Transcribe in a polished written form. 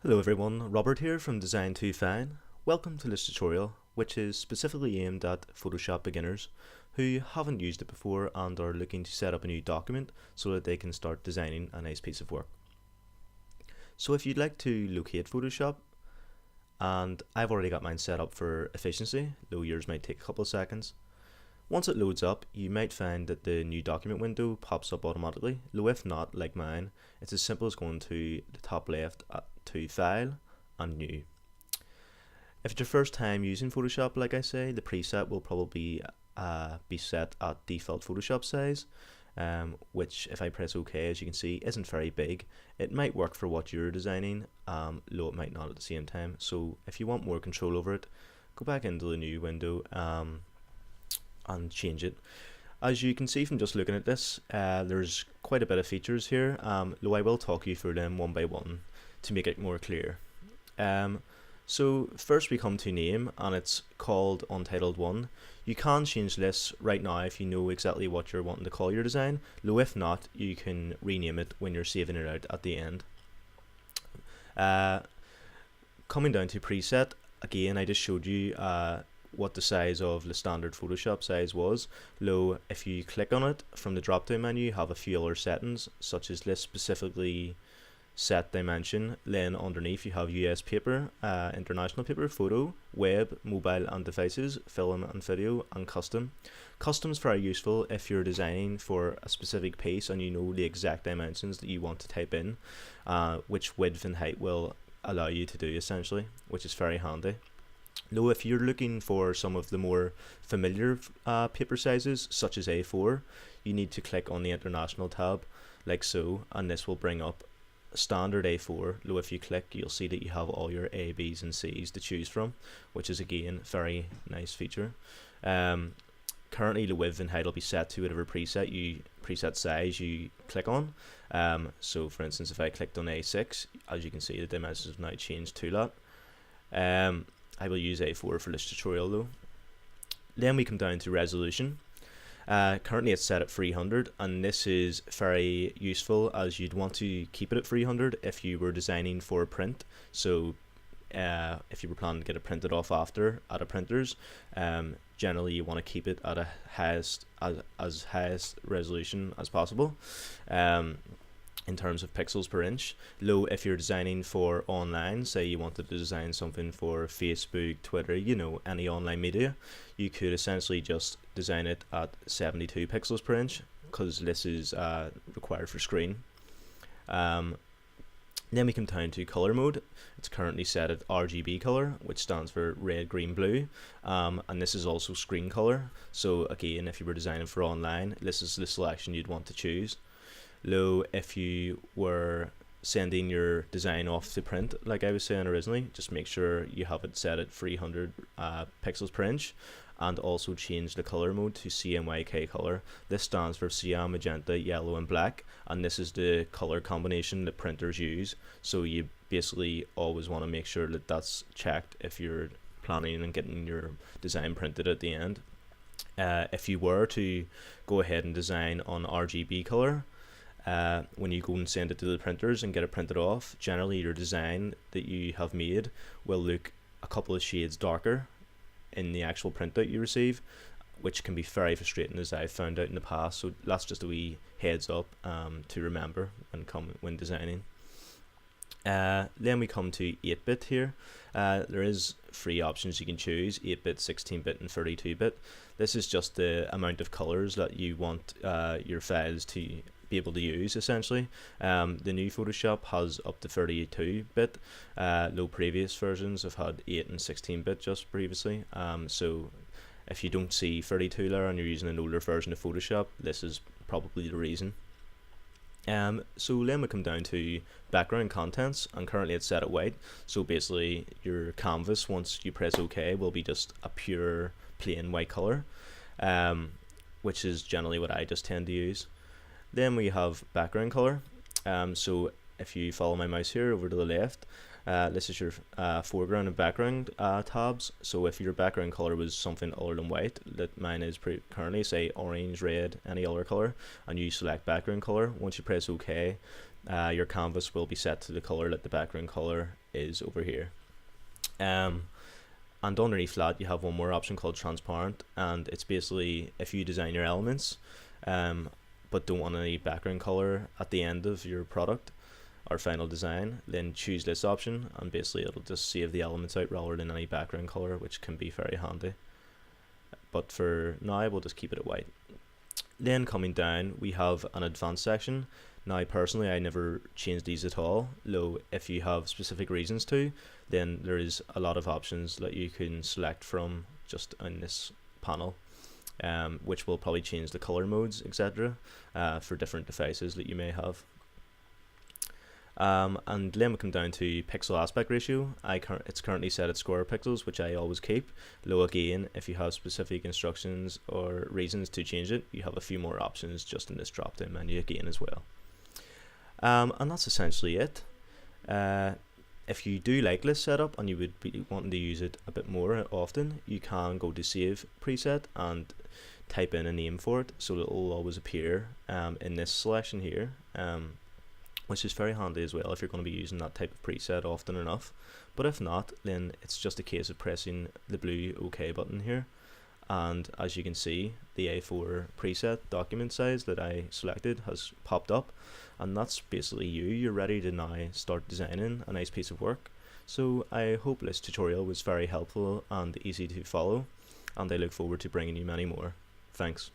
Hello everyone, Robert here from Design 2 Fine. Welcome to this tutorial, which is specifically aimed at Photoshop beginners who haven't used it before and are looking to set up a new document so that they can start designing a nice piece of work. So if you'd like to locate Photoshop, and I've already got mine set up for efficiency, though yours might take a couple of seconds. Once it loads up, you might find that the new document window pops up automatically, though if not, like mine, it's as simple as going to the top left to File and New. If it's your first time using Photoshop, like I say, the preset will probably be set at default Photoshop size, which if I press OK, as you can see, isn't very big. It might work for what you're designing, though it might not at the same time. So if you want more control over it, go back into the new window and change it. As you can see from just looking at this, there's quite a bit of features here, though I will talk you through them one by one to make it more clear. So first we come to name, and it's called Untitled 1. You can change this right now if you know exactly what you're wanting to call your design, though if not, you can rename it when you're saving it out at the end. Coming down to preset, again I just showed you what the size of the standard Photoshop size was. Though if you click on it from the drop down menu, you have a few other settings, such as this specifically set dimension. Then underneath you have US paper, international paper, photo, web, mobile and devices, film and video, and custom. Custom's very useful if you're designing for a specific piece and you know the exact dimensions that you want to type in, which width and height will allow you to do essentially, which is very handy. Though if you're looking for some of the more familiar paper sizes, such as A4, you need to click on the International tab, like so, and this will bring up standard A4. Though if you click, you'll see that you have all your A, B's and C's to choose from, which is again very nice feature. Currently the width and height will be set to whatever preset size you click on. So for instance, if I clicked on A6, as you can see the dimensions have now changed to that. I will use A4 for this tutorial though. Then we come down to resolution. Currently it's set at 300, and this is very useful as you'd want to keep it at 300 if you were designing for print. So if you were planning to get it printed off after at a printer's, generally you want to keep it at a highest resolution as possible. In terms of pixels per inch. Though if you're designing for online, say you wanted to design something for Facebook, Twitter, you know, any online media, you could essentially just design it at 72 pixels per inch, because this is required for screen. Then we come down to color mode. It's currently set at RGB color, which stands for red, green, blue, and this is also screen color. So again, if you were designing for online, this is the selection you'd want to choose. Though if you were sending your design off to print, like I was saying originally, just make sure you have it set at 300 pixels per inch, and also change the color mode to CMYK color. This stands for cyan, magenta, yellow and black, and this is the color combination that printers use. So you basically always want to make sure that that's checked if you're planning on getting your design printed at the end. If you were to go ahead and design on RGB color, when you go and send it to the printers and get it printed off, generally your design that you have made will look a couple of shades darker in the actual printout you receive, which can be very frustrating, as I've found out in the past. So that's just a wee heads up to remember when designing. Then we come to 8-bit here. There is 3 options you can choose: 8-bit, 16-bit and 32-bit. This is just the amount of colors that you want your files to be able to use essentially. The new Photoshop has up to 32-bit, though previous versions have had 8 and 16-bit just previously. So if you don't see 32 there and you're using an older version of Photoshop, this is probably the reason. So then we come down to background contents, and currently it's set at white. So basically your canvas, once you press OK, will be just a pure plain white color, which is generally what I just tend to use. Then we have background color. So if you follow my mouse here over to the left, this is your foreground and background tabs. So if your background color was something other than white, that mine is currently, say orange, red, any other color, and you select background color, once you press OK, your canvas will be set to the color that the background color is over here. And underneath that you have one more option called transparent, and it's basically if you design your elements but don't want any background color at the end of your product or final design, then choose this option and basically it'll just save the elements out rather than any background color, which can be very handy. But for now we'll just keep it at white. Then coming down we have an advanced section. Now personally I never changed these at all, though if you have specific reasons to, then there is a lot of options that you can select from just in this panel, which will probably change the color modes, etc. For different devices that you may have. And then we come down to pixel aspect ratio. It's currently set at square pixels, which I always keep. Though again, if you have specific instructions or reasons to change it, you have a few more options just in this drop down menu again as well. And that's essentially it. If you do like this setup and you would be wanting to use it a bit more often, you can go to save preset and type in a name for it, so it will always appear in this selection here, which is very handy as well if you're going to be using that type of preset often enough. But if not, then it's just a case of pressing the blue OK button here, and as you can see, the A4 preset document size that I selected has popped up, and that's basically you're ready to now start designing a nice piece of work. So I hope this tutorial was very helpful and easy to follow, and I look forward to bringing you many more. Thanks.